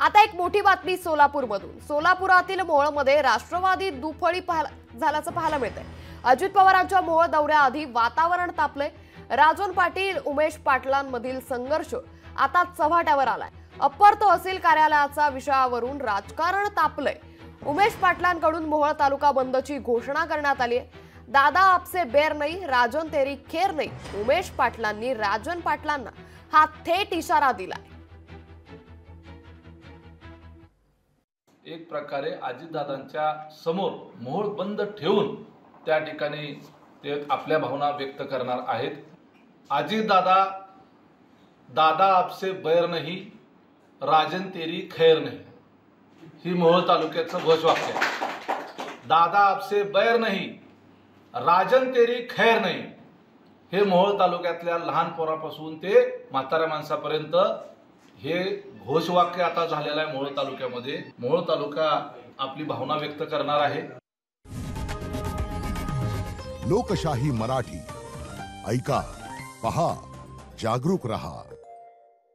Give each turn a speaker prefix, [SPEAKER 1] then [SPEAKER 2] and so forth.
[SPEAKER 1] आता एक मोठी बातमी सोलापूरमधून। सोलापुरातील मोहोळमध्ये राष्ट्रवादी दुफळी झाल्याचं पाहायला मिळतंय। अजित पवारांच्या मोहोळ दौऱ्याआधी वातावरण तापलंय। राजन पाटील उमेश पाटलांमधील संघर्ष आता चव्हाट्यावर आलाय। अप्पर तहसील कार्यालयाच्या विषयावरून राजकारण तापलंय। उमेश पाटलांकडून मोहोळ तालुका बंदची घोषणा करण्यात आली आहे। दादा आपसे बेर नहीं, राजन तेरी खेर नहीं। उमेश पाटलांनी राजन पाटलांना हा थेट इशारा दिलाय।
[SPEAKER 2] एक प्रकारे अजितदादांच्या समोर मोहोळ बंद ठेवून त्या ठिकाणी ते आपल्या भावना व्यक्त करणार आहेत। अजितदादा, दादा आपसे बैर नहीं, राजन तेरी खैर नहीं, ही मोहोळ तालुक्याचं घोषवाक्य आहे। दादा आपसे बैर नहीं, राजन तेरी खैर नहीं, हे मोहोळ तालुक्यातल्या लहान पोरापासून ते म्हाताऱ्या माणसापर्यंत हे घोषवाक्य आता झालेलं आहे। मोहोळ तालुक्यामध्ये मोहोळ तालुका आपली भावना व्यक्त करणार आहे।
[SPEAKER 3] लोकशाही मराठी ऐका, पहा, जागरूक रहा।